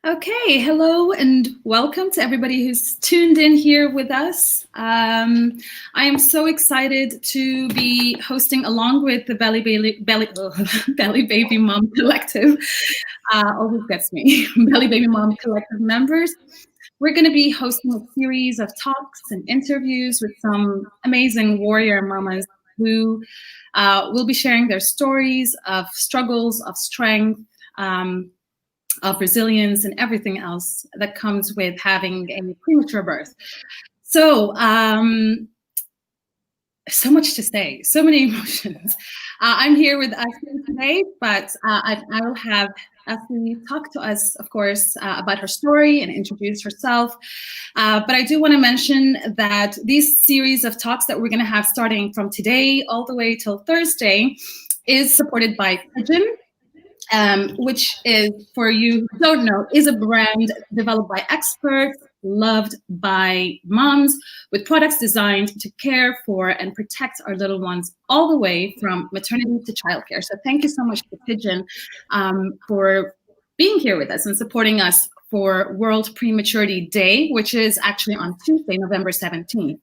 Okay, hello and welcome to everybody who's tuned in here with us. I am so excited to be hosting along with the Belly Baby Mom Collective. Always gets me. Belly Baby Mom Collective members. We're going to be hosting a series of talks and interviews with some amazing warrior mamas who will be sharing their stories of struggles, of strength, of resilience and everything else that comes with having a premature birth. So, so much to say, so many emotions. I'm here with Asli today, but I will have Asli talk to us, of course, about her story and introduce herself. But I do want to mention that these series of talks that we're going to have starting from today all the way till Thursday is supported by Pigeon, which is, for you who don't know, is a brand developed by experts, loved by moms, with products designed to care for and protect our little ones all the way from maternity to childcare. So thank you so much to Pigeon for being here with us and supporting us for World Prematurity Day, which is actually on Tuesday, November 17th.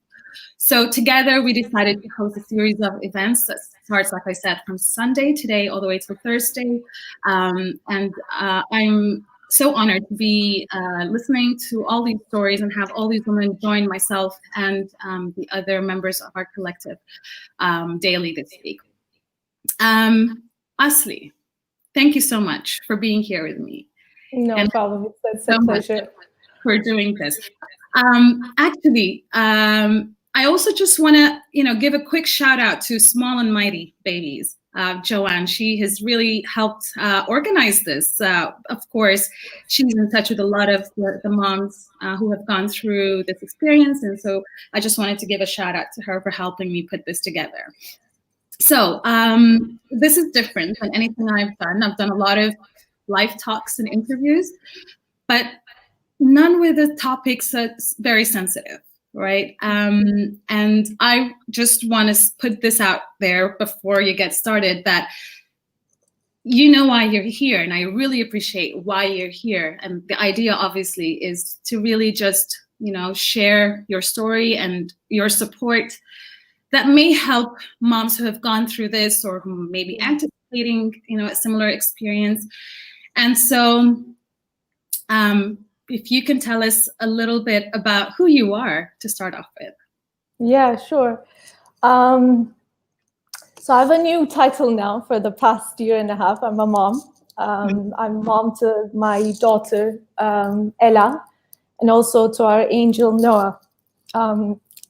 So together we decided to host a series of events that starts, like I said, from Sunday today all the way till Thursday. And I'm so honored to be listening to all these stories and have all these women join myself and the other members of our collective daily this week. Asli, thank you so much for being here with me. No problem. It's a pleasure. For doing this. I also just want to, give a quick shout out to Small and Mighty Babies. Joanne, she has really helped organize this. Of course, she's in touch with a lot of the moms who have gone through this experience. And so I just wanted to give a shout out to her for helping me put this together. So this is different than anything I've done. I've done a lot of live talks and interviews, but none with the topics that's very sensitive. Right. And I just want to put this out there before you get started that you know why you're here. And I really appreciate why you're here. And the idea, obviously, is to really just, share your story and your support that may help moms who have gone through this or who may be anticipating, a similar experience. And so, if you can tell us a little bit about who you are to start off with. Yeah, sure. So I have a new title now for the past year and a half. I'm a mom. I'm mom to my daughter, Ella, and also to our angel, Noah,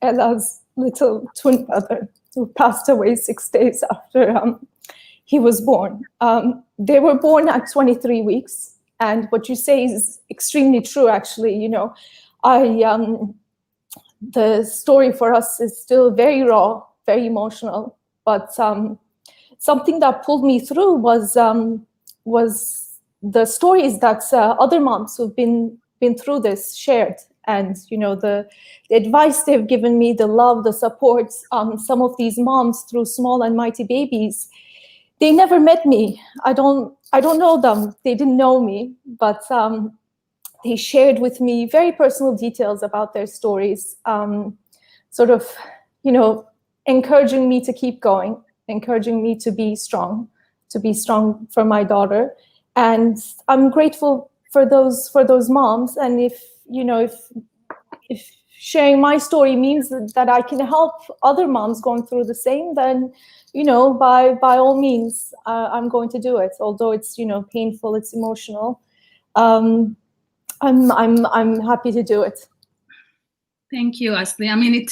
Ella's little twin brother who passed away 6 days after he was born. They were born at 23 weeks. And what you say is extremely true, actually. The story for us is still very raw, very emotional. But something that pulled me through was the stories that other moms who've been through this shared, and the advice they've given me, the love, the support. Some of these moms through Small and Mighty Babies, they never met me. I don't know them. They didn't know me, but they shared with me very personal details about their stories, sort of, encouraging me to keep going, encouraging me to be strong for my daughter. And I'm grateful for those moms. And if sharing my story means that I can help other moms going through the same, then by all means, I'm going to do it. Although it's painful, it's emotional. I'm happy to do it. Thank you, Asli. I mean,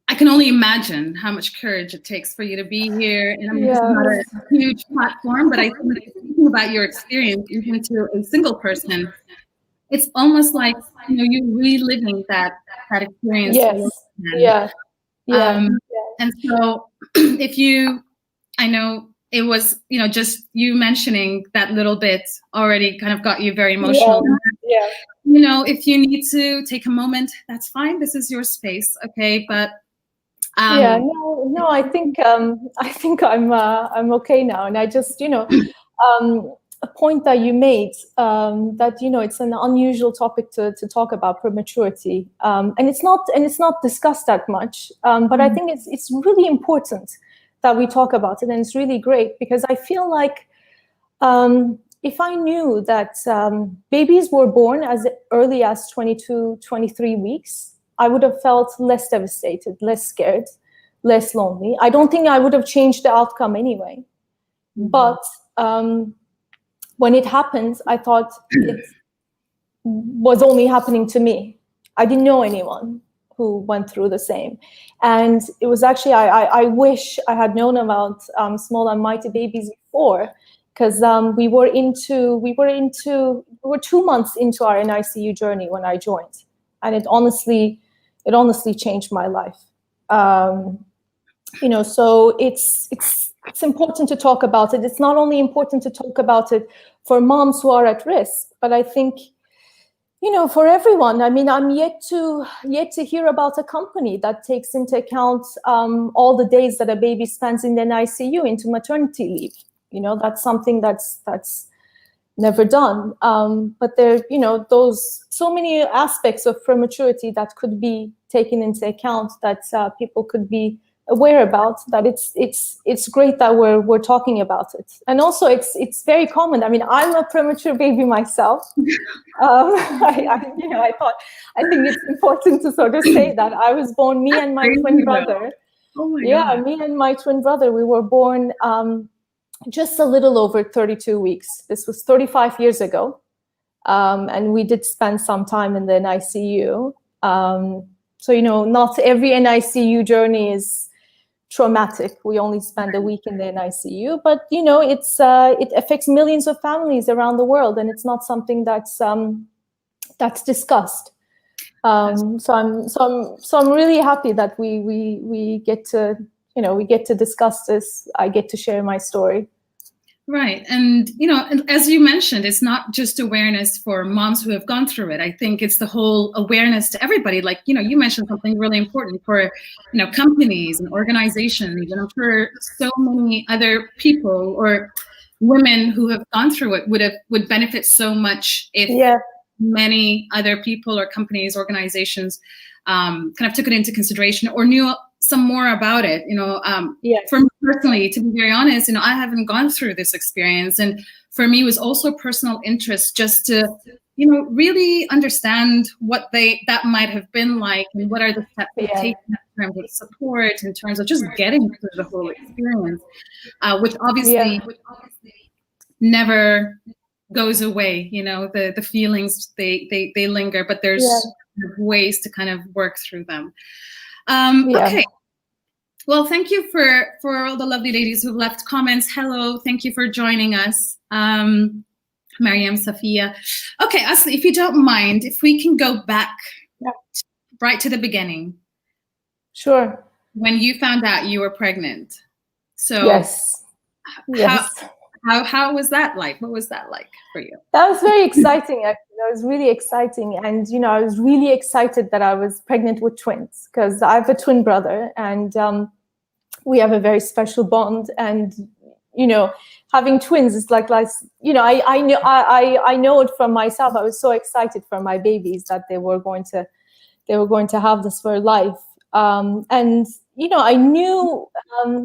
I can only imagine how much courage it takes for you to be here. And I mean, This is not a huge platform, but I think thinking about your experience, even to a single person, it's almost like you're reliving that experience. Yes. And so I know it was, just you mentioning that little bit already kind of got you very emotional. Yeah. If you need to take a moment, that's fine. This is your space, okay? But I think I'm okay now, and I just a point that you made, that it's an unusual topic to talk about prematurity, and it's not discussed that much. But I think it's really important that we talk about it, and it's really great because I feel like if I knew that babies were born as early as 22, 23 weeks, I would have felt less devastated, less scared, less lonely. I don't think I would have changed the outcome anyway. But when it happened, I thought it was only happening to me. I didn't know anyone who went through the same. And it was actually, I wish I had known about small and mighty babies before, because we were 2 months into our NICU journey when I joined. And it honestly changed my life. So it's important to talk about it. It's not only important to talk about it for moms who are at risk, but I think, for everyone. I mean, I'm yet to hear about a company that takes into account all the days that a baby spends in the ICU into maternity leave. That's something that's never done. But there, those so many aspects of prematurity that could be taken into account that people could be aware about, that it's great that we're talking about it. And also it's very common. I mean, I'm a premature baby myself. I think it's important to sort of say that I was born, me and my twin brother. Oh my God. Me and my twin brother, we were born just a little over 32 weeks. This was 35 years ago. And we did spend some time in the NICU. So, not every NICU journey is traumatic. We only spend a week in the NICU, but it affects millions of families around the world, and it's not something that's discussed. So I'm really happy that we get to discuss this. I get to share my story. Right. And, as you mentioned, it's not just awareness for moms who have gone through it. I think it's the whole awareness to everybody. Like, you mentioned something really important for, companies and organizations. And I'm sure so many other people or women who have gone through it would benefit so much if many other people or companies, organizations kind of took it into consideration or knew some more about it. For me personally, to be very honest, I haven't gone through this experience, and for me it was also personal interest just to really understand what that might have been like, and what are the steps they take in terms of support, in terms of just getting through the whole experience, which obviously never goes away. The feelings, they linger, but there's ways to kind of work through them. Okay. Well, thank you for all the lovely ladies who've left comments. Hello, thank you for joining us. Mariam, Safia. Okay, Asli, if you don't mind, if we can go back right to the beginning. Sure. When you found out you were pregnant. So yes. How was that like? What was that like for you? That was very exciting, actually. That was really exciting. And, I was really excited that I was pregnant with twins, because I have a twin brother, and we have a very special bond. And, having twins is like, I know it from myself. I was so excited for my babies that they were going to have this for life. And, I knew,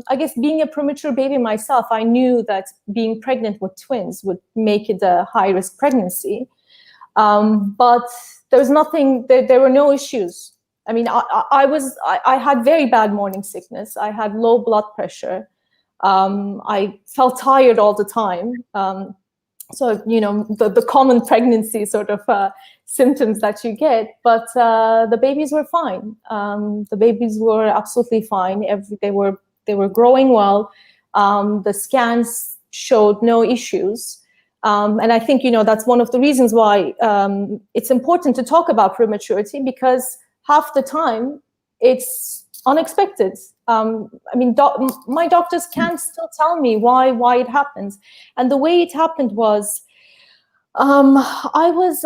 I guess being a premature baby myself, I knew that being pregnant with twins would make it a high-risk pregnancy. But there was nothing, there were no issues. I mean, I had very bad morning sickness. I had low blood pressure. I felt tired all the time. So, the common pregnancy sort of symptoms that you get, but the babies were fine. The babies were absolutely fine. They were growing well. The scans showed no issues. And I think, that's one of the reasons why it's important to talk about prematurity, because half the time it's unexpected. My doctors can't still tell me why it happens. And the way it happened was, I was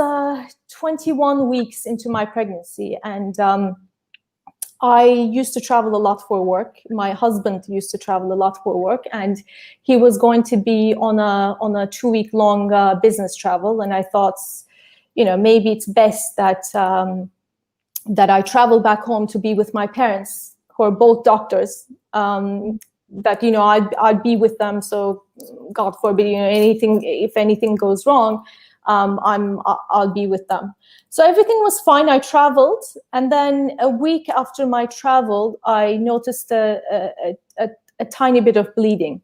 21 weeks into my pregnancy, and I used to travel a lot for work. My husband used to travel a lot for work, and he was going to be on a 2-week long business travel. And I thought, maybe it's best that that I travel back home to be with my parents, who are both doctors. That I'd be with them. So, God forbid, if anything goes wrong, I'll be with them. So everything was fine. I traveled, and then a week after my travel, I noticed a tiny bit of bleeding,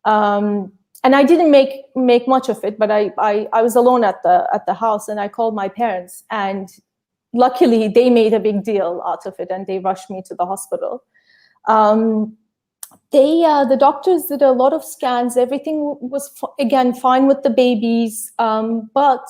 and I didn't make much of it. But I was alone at the house, and I called my parents, and luckily they made a big deal out of it, and they rushed me to the hospital. The doctors did a lot of scans. Everything was again fine with the babies, but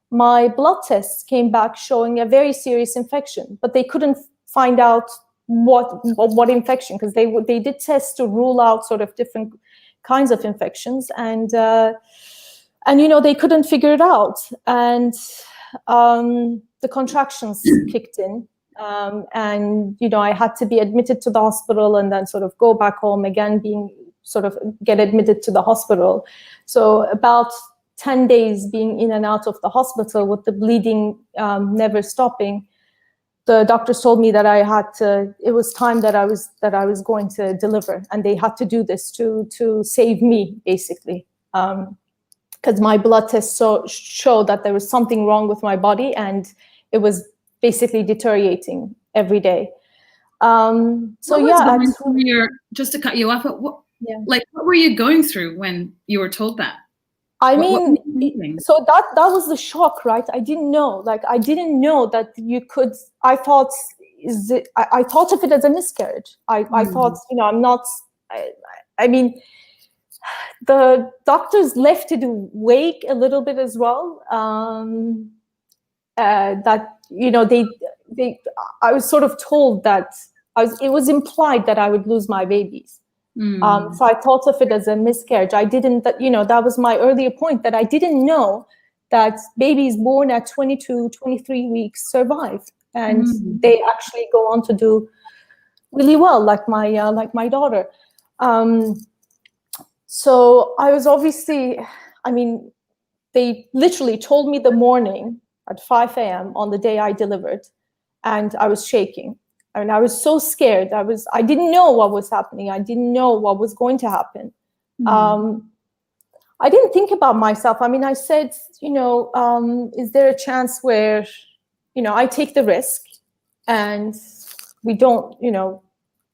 my blood tests came back showing a very serious infection, but they couldn't find out what infection, because they did tests to rule out sort of different kinds of infections, and they couldn't figure it out, and the contractions kicked in. And I had to be admitted to the hospital, and then sort of go back home again, get admitted to the hospital. So about 10 days being in and out of the hospital with the bleeding never stopping. The doctors told me that it was time that I was going to deliver, and they had to do this to save me, basically, because my blood tests showed that there was something wrong with my body, and it was basically deteriorating every day. Just to cut you off, what were you going through when you were told that? I mean, so that was the shock, right? I didn't know. I didn't know that you could. I thought of it as a miscarriage. I thought, I'm not. I mean, the doctors left it vague a little bit as well. That I was sort of told that it was implied that I would lose my babies. So I thought of it as a miscarriage. I didn't, that was my earlier point, that I didn't know that babies born at 22, 23 weeks survive, and they actually go on to do really well, like my daughter. So I was obviously, they literally told me the morning at 5 a.m. on the day I delivered, and I was shaking. And I was so scared. I didn't know what was happening. I didn't know what was going to happen. I didn't think about myself. I said, is there a chance where, I take the risk and we don't,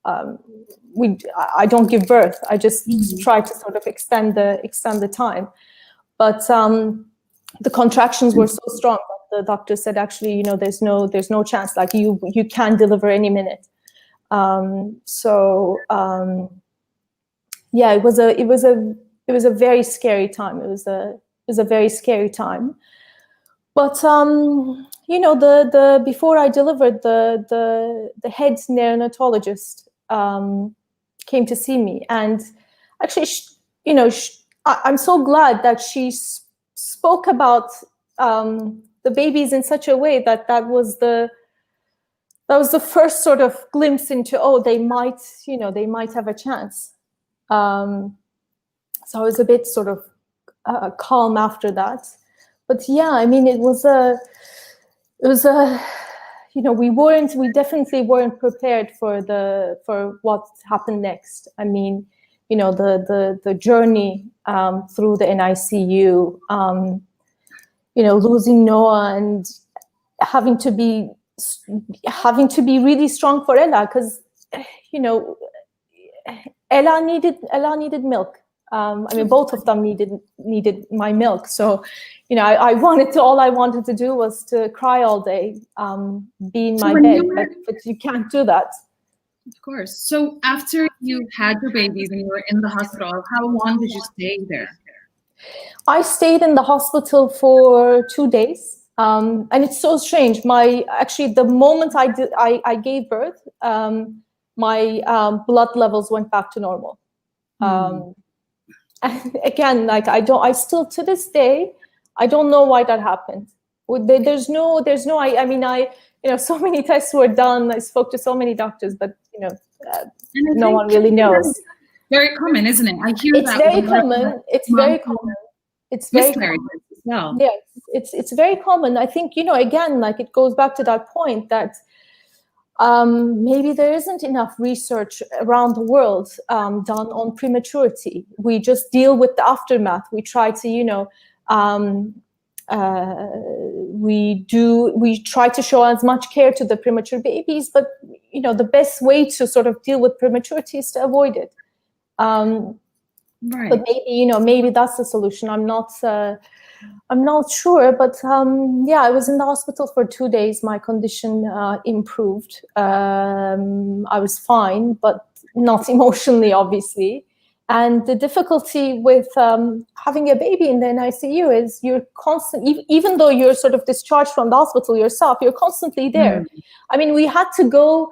I don't give birth. I just try to sort of extend the time. But the contractions were so strong. The doctor said, actually, there's no chance. You can deliver any minute. Yeah, it was a very scary time. It was a very scary time. But the before I delivered, the head neonatologist came to see me, and actually, I'm so glad that she spoke about the babies in such a way that was the first sort of glimpse into, they might have a chance. So I was a bit sort of calm after that. But yeah, it was we definitely weren't prepared for what happened next. The journey through the NICU, losing Noah and having to be really strong for Ella, because Ella needed milk. Both of them needed my milk. So, all I wanted to do was to cry all day, be in my bed, but you can't do that. Of course. So after you had your babies and you were in the hospital, how long did you stay there? I stayed in the hospital for 2 days. And it's so strange. The moment I gave birth, my blood levels went back to normal. And again, I still, to this day, I don't know why that happened. so many tests were done. I spoke to so many doctors, but no one really knows. Very common, isn't it? I hear it's very common. It's very common. It's very common. Well. Yes, it's very common. I think, again, like it goes back to that point that maybe there isn't enough research around the world done on prematurity. We just deal with the aftermath. We try to, we try to show as much care to the premature babies, but the best way to sort of deal with prematurity is to avoid it. Right. But maybe that's the solution. I'm not sure, but I was in the hospital for 2 days. My condition improved. I was fine, but not emotionally, obviously. And the difficulty with having a baby in the NICU is you're constantly, even though you're sort of discharged from the hospital yourself, you're constantly there. I mean, we had to go,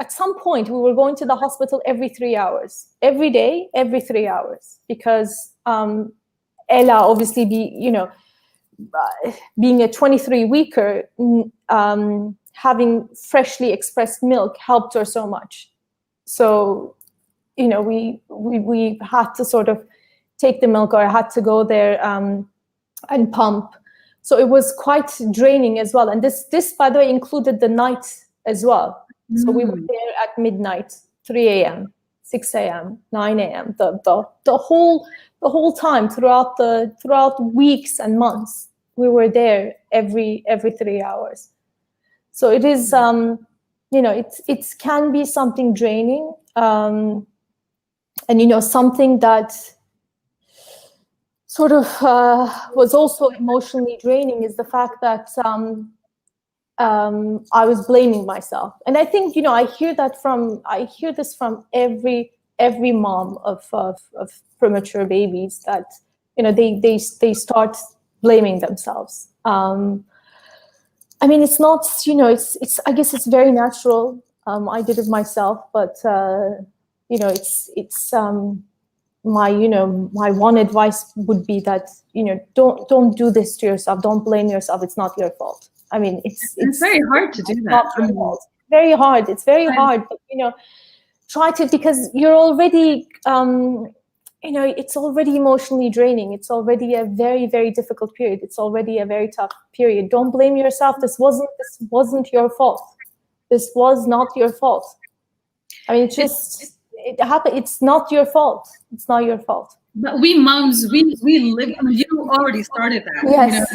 at some point, we were going to the hospital every 3 hours, every day, every 3 hours, because Ella, obviously, being a 23-weeker, having freshly expressed milk helped her so much. So, we had to sort of take the milk, or I had to go there and pump. So it was quite draining as well. And this, by the way, included the night as well. So we were there at midnight, 3 a.m., 6 a.m., 9 a.m. The whole time throughout weeks and months, we were there every 3 hours. So it is, it can be something draining, and something that sort of was also emotionally draining is the fact that I was blaming myself. And I think, I hear this from every mom of premature babies, that, they start blaming themselves. I mean, it's not, it's I guess it's very natural. I did it myself, but, it's my one advice would be that, don't do this to yourself. Don't blame yourself. It's not your fault. I mean, it's very hard to do that. Not your fault. Very hard. It's very hard. But, try to, because you're already, it's already emotionally draining. It's already a very, very difficult period. It's already a very tough period. Don't blame yourself. This wasn't your fault. This was not your fault. I mean, it happened. It's not your fault. It's not your fault. But we moms, we live. I mean, you already started that. Yes.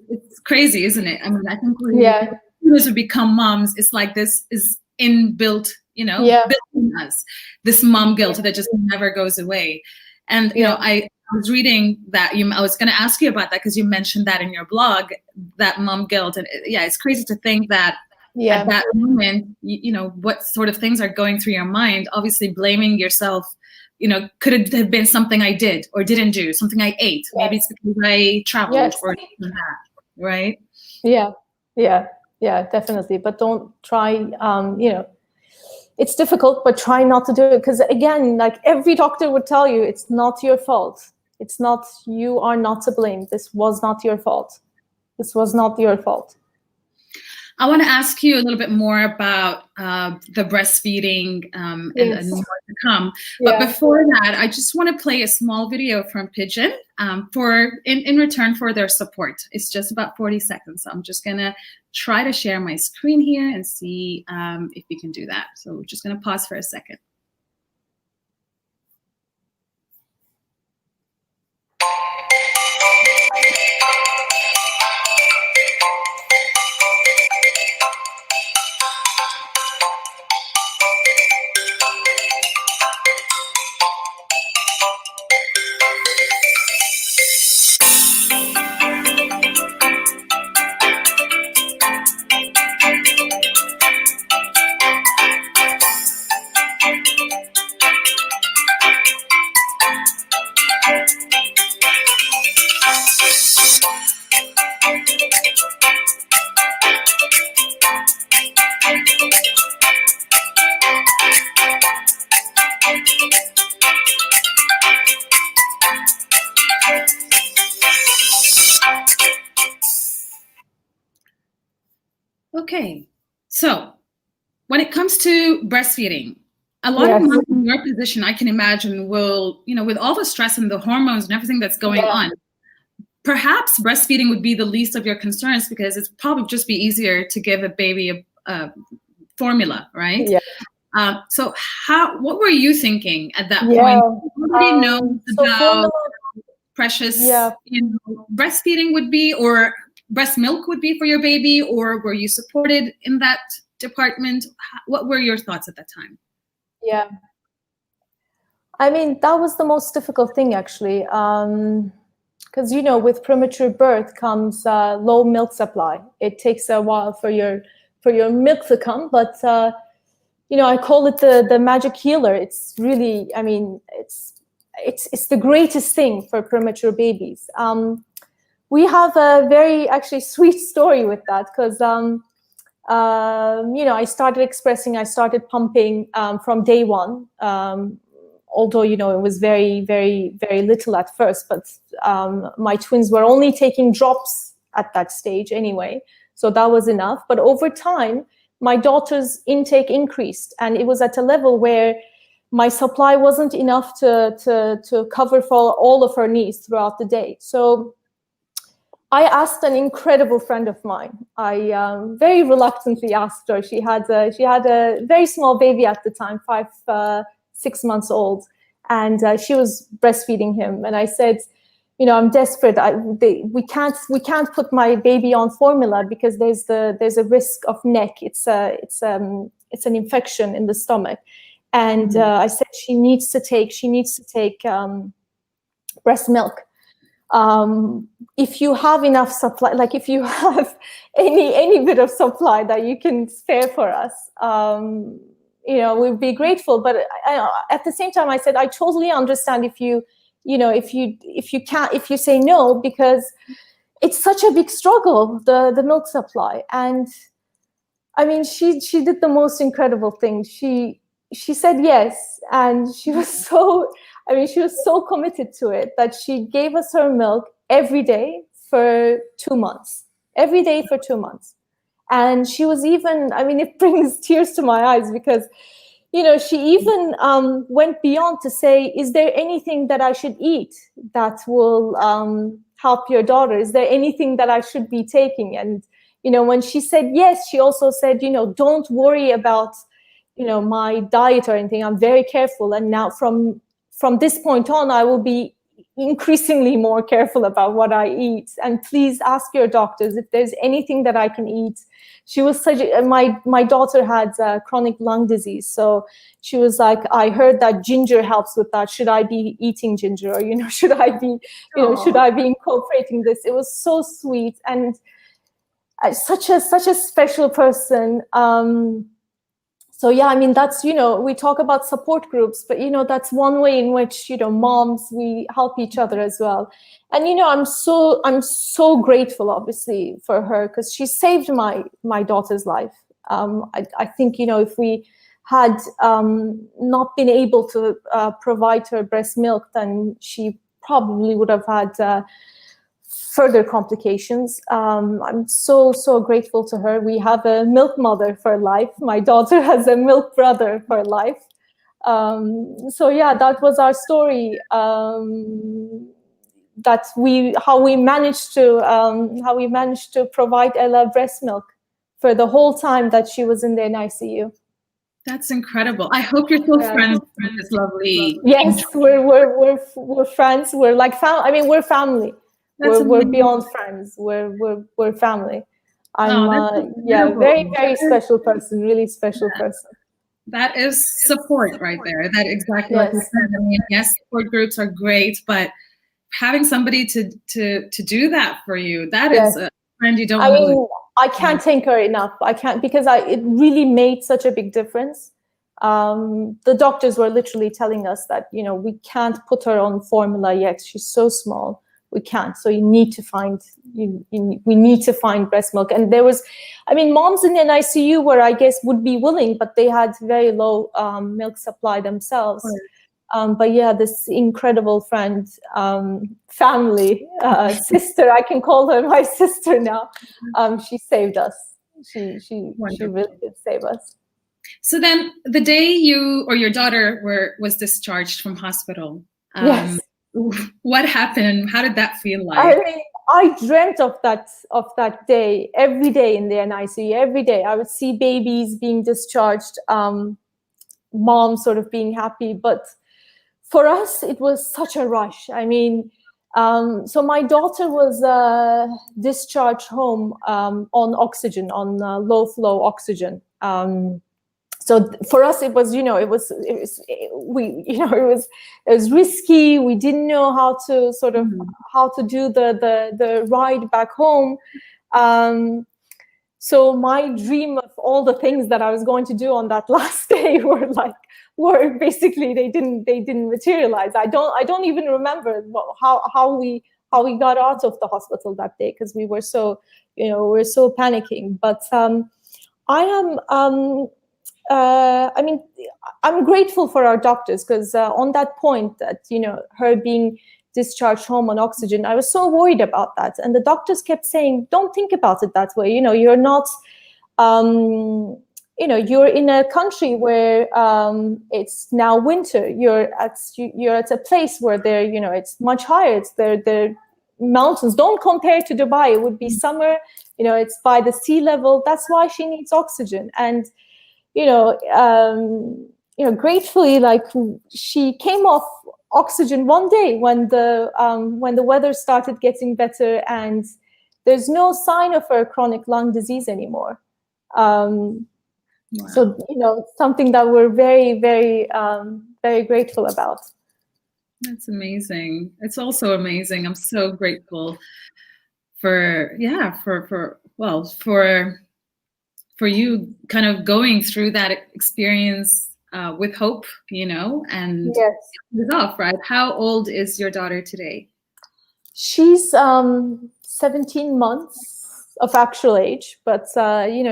It's crazy, isn't it? I mean, I think as soon as we become moms, it's like this is inbuilt, built in us. This mom guilt that just never goes away. And I was reading that I was going to ask you about that, because you mentioned that in your blog, that mom guilt, and it's crazy to think that. At that moment, what sort of things are going through your mind? Obviously, blaming yourself, could it have been something I did or didn't do, something I ate? Yes. Maybe it's because I traveled or that, right? Yeah, definitely. But don't try, it's difficult, but try not to do it. Because again, like every doctor would tell you, it's not your fault. It's not, you are not to blame. This was not your fault. This was not your fault. I want to ask you a little bit more about the breastfeeding and more to come. But before that, I just want to play a small video from Pigeon in return for their support. It's just about 40 seconds. So I'm just going to try to share my screen here and see if we can do that. So we're just going to pause for a second. Okay, so when it comes to breastfeeding, a lot of Yes. moms in your position, I can imagine, will, with all the stress and the hormones and everything that's going on, perhaps breastfeeding would be the least of your concerns because it's probably just be easier to give a baby a formula, right? Yeah. So what were you thinking at that Yeah. point? Nobody knows So about formula, precious, breastfeeding would be, or breast milk would be for your baby, or were you supported in that department? What were your thoughts at that time? Yeah. I mean, that was the most difficult thing, actually. Because, with premature birth comes low milk supply. It takes a while for your milk to come, but I call it the magic healer. It's really, I mean, it's the greatest thing for premature babies. We have a very actually sweet story with that because I started pumping from day one. Although, it was very, very, very little at first, but my twins were only taking drops at that stage anyway. So that was enough. But over time, my daughter's intake increased, and it was at a level where my supply wasn't enough to cover for all of her needs throughout the day. So I asked an incredible friend of mine. I very reluctantly asked her. She had a very small baby at the time, 6 months old, and she was breastfeeding him. And I said, I'm desperate. We can't put my baby on formula because there's a risk of neck. It's an infection in the stomach, and I said she needs to take breast milk. If you have enough supply, like if you have any bit of supply that you can spare for us, we'd be grateful. But at the same time, I said I totally understand if you say no, because it's such a big struggle, the milk supply. And I mean, she did the most incredible thing. She said yes, and she was so committed to it that she gave us her milk every day for 2 months. Every day for 2 months. And she was even, it brings tears to my eyes because, she even went beyond to say, is there anything that I should eat that will help your daughter? Is there anything that I should be taking? And, when she said yes, she also said, don't worry about, my diet or anything. I'm very careful. And now from this point on, I will be increasingly more careful about what I eat. And please ask your doctors if there's anything that I can eat. She was my daughter had chronic lung disease. So she was like, I heard that ginger helps with that. Should I be eating ginger? Or, should I be incorporating this? It was so sweet. And such a special person. So yeah, that's, we talk about support groups, but that's one way in which, moms, we help each other as well. And I'm so grateful, obviously, for her, because she saved my daughter's life. I think, if we had not been able to provide her breast milk, then she probably would have had further complications. I'm so grateful to her. We have a milk mother for life. My daughter has a milk brother for life. So yeah, that was our story. How we managed to provide Ella breast milk for the whole time that she was in the ICU. That's incredible. I hope you're still friends with this lovely. Yes, we're friends. We're like family. We're family. We're beyond friends. We're family. I'm very, very special person. Really special person. That is support right there. That exactly like you said. Yes, support groups are great, but having somebody to do that for you, that is a friend you don't want to lose. I can't thank her enough. I can't, because it really made such a big difference. The doctors were literally telling us that, we can't put her on formula yet. She's so small. We can't. So we need to find breast milk. And there was, moms in an ICU where I guess would be willing, but they had very low milk supply themselves. But yeah, this incredible friend, family, sister, I can call her my sister now. She saved us. She Wonderful. really did save us. So then the day you or your daughter was discharged from hospital, Yes. What happened? How did that feel like? I mean, I dreamt of that day every day in the NICU. Every day I would see babies being discharged, moms sort of being happy. But for us, it was such a rush. I mean, so my daughter was discharged home on oxygen, on low flow oxygen. So for us, it was, it was risky. We didn't know how to sort of how to do the ride back home. So my dream of all the things that I was going to do on that last day were basically they didn't materialize. I don't even remember how we got out of the hospital that day, because we were so panicking. But I am. I mean, I'm grateful for our doctors, because on that point that, her being discharged home on oxygen, I was so worried about that. And the doctors kept saying, don't think about it that way. You're not, you're in a country where it's now winter. You're at a place where it's much higher. It's their mountains. Don't compare to Dubai. It would be summer. It's by the sea level. That's why she needs oxygen. And gratefully, like, she came off oxygen one day when the weather started getting better, and there's no sign of her chronic lung disease anymore. Wow. So, something that we're very, very, very grateful about. That's amazing. It's also amazing. I'm so grateful for you kind of going through that experience with hope, and yes, it's off, right? How old is your daughter today? She's 17 months of actual age, but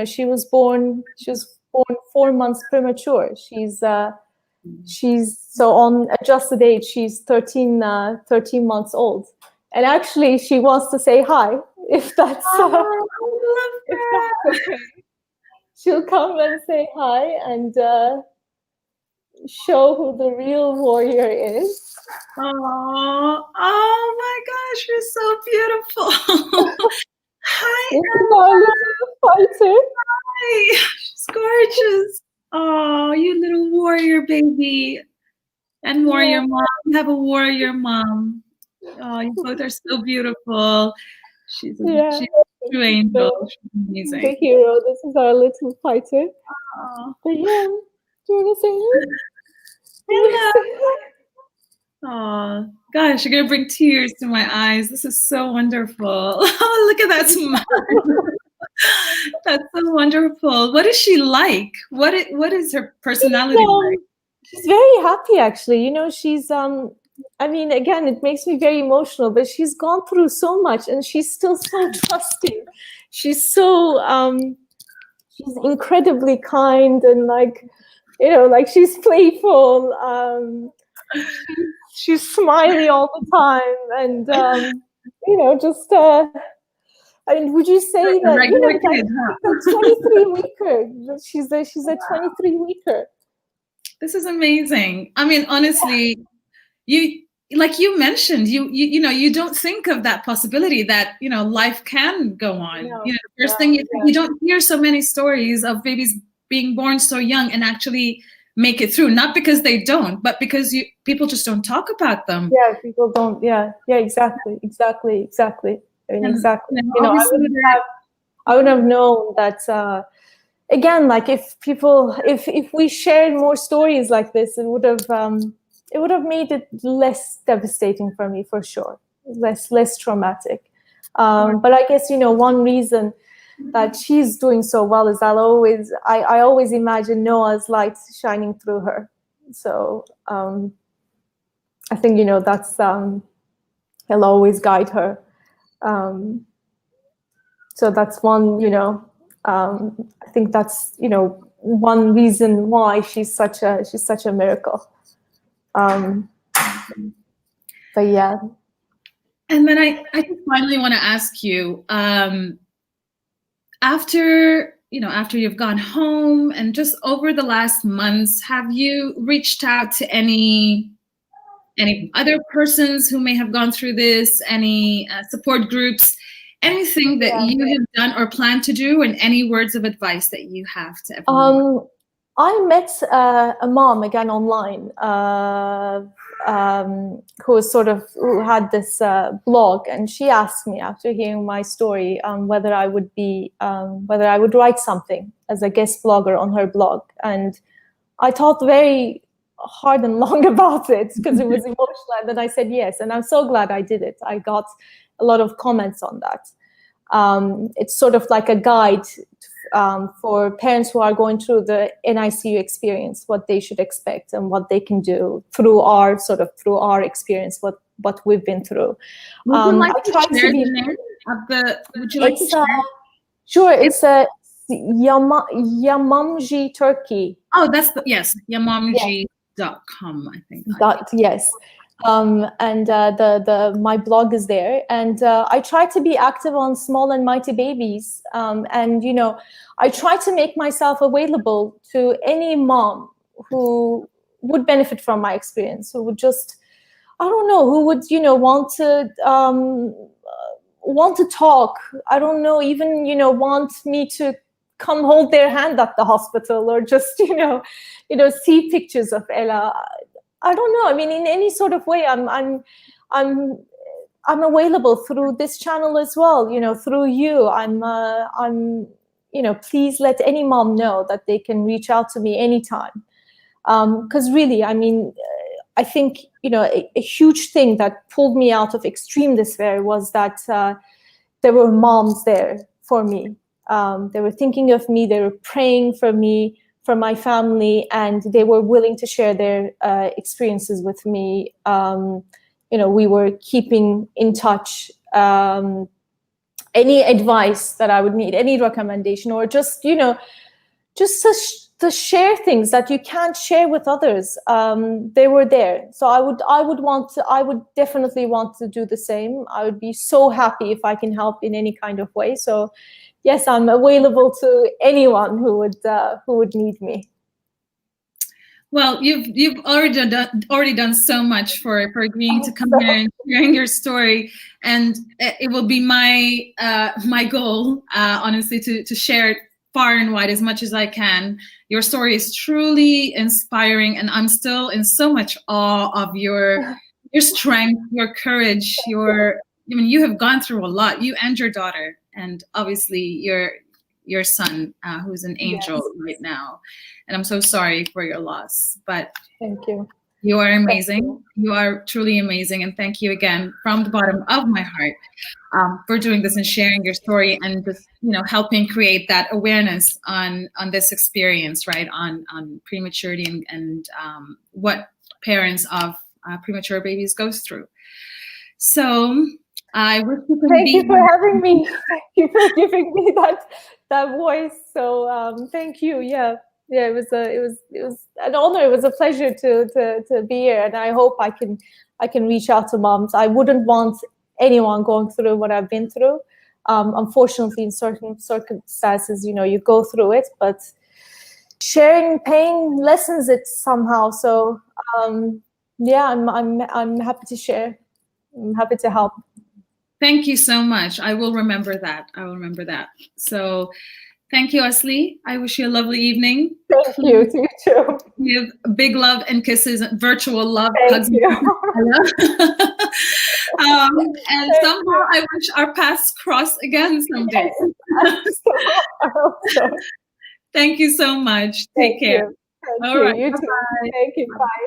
she was born 4 months premature. She's so on adjusted age, she's 13 months old. And actually she wants to say hi, if that's okay. She'll come and say hi and show who the real warrior is. Oh my gosh, you're so beautiful. Hi, our little fighter. Hi, she's gorgeous. Oh, you little warrior baby. And warrior mom. You have a warrior mom. Oh, you both are so beautiful. She's a true angel. She's amazing. The hero. This is our little fighter. Oh. But yeah, do you want to say hi? Hello. Oh, gosh, you're going to bring tears to my eyes. This is so wonderful. Oh, look at that smile. That's so wonderful. What is she like? What is her personality like? She's very happy, actually. She's I mean, again, it makes me very emotional, but she's gone through so much and she's still so trusting. She's so she's incredibly kind and like she's playful. She's smiley all the time, and just I mean, would you say that she's a 23 weeker? This is amazing. I mean, honestly, like you mentioned, you don't think of that possibility that life can go on. No, the first thing you don't hear so many stories of babies being born so young and actually make it through, not because they don't, but because people just don't talk about them. Yeah, people don't. Yeah, exactly. I mean, exactly. I would have known that. Again, like if we shared more stories like this, it would have made it less devastating for me, for sure, less traumatic. But I guess one reason that she's doing so well is I always imagine Noah's light shining through her. So I think that's he'll always guide her. So that's one I think that's one reason why she's such a miracle. But yeah. And then I just finally want to ask you, after after you've gone home and just over the last months, have you reached out to any other persons who may have gone through this, any support groups, anything that you have done or plan to do, and any words of advice that you have to everyone? I met a mom again online who had this blog, and she asked me after hearing my story whether I would write something as a guest blogger on her blog, and I thought very hard and long about it because it was emotional, and then I said yes, and I'm so glad I did it. I got a lot of comments on that. It's sort of like a guide for parents who are going through the NICU experience, what they should expect and what they can do through our experience, what we've been through. Would you like to share the name of the? Would you like to share? Sure, it's a Yamamji Turkey. Oh, yes, yamamji.com, I think. Yes. And my blog is there, and I try to be active on Small and Mighty Babies, and I try to make myself available to any mom who would benefit from my experience, who would just, I don't know, who would want to talk. I don't know, even want me to come hold their hand at the hospital, or just see pictures of Ella. I don't know. I mean, in any sort of way, I'm available through this channel as well. Through you, please let any mom know that they can reach out to me anytime. Because really, I mean, I think a huge thing that pulled me out of extreme despair was that there were moms there for me. They were thinking of me. They were praying for me, for my family, and they were willing to share their experiences with me. We were keeping in touch. Any advice that I would need, any recommendation, or just to share things that you can't share with others. They were there, so I would definitely want to do the same. I would be so happy if I can help in any kind of way. So yes, I'm available to anyone who would need me. Well, you've already done so much for agreeing to come here and sharing your story, and it will be my goal, honestly, to share it far and wide as much as I can. Your story is truly inspiring, and I'm still in so much awe of your strength, your courage, you have gone through a lot, you and your daughter, and obviously your son, who's an angel right now. And I'm so sorry for your loss, but thank you. You are amazing. You are truly amazing. And thank you again from the bottom of my heart for doing this and sharing your story, and just, helping create that awareness on this experience, right? On prematurity and what parents of premature babies goes through. So I wish you could Thank you for having me. Thank you for giving me that voice. So thank you. Yeah, it was an honor. It was a pleasure to be here, and I hope I can reach out to moms. I wouldn't want anyone going through what I've been through. Unfortunately, in certain circumstances, you go through it, but sharing pain lessens it somehow. So yeah, I'm happy to share. I'm happy to help. Thank you so much. I will remember that. So thank you, Asli. I wish you a lovely evening. Thank you. You too. Give big love and kisses, virtual love. Thank you. And somehow I wish our paths cross again someday. Yes. I hope so. Thank you so much. Take care. Thank All you. right. You too. Bye-bye. Thank you. Bye.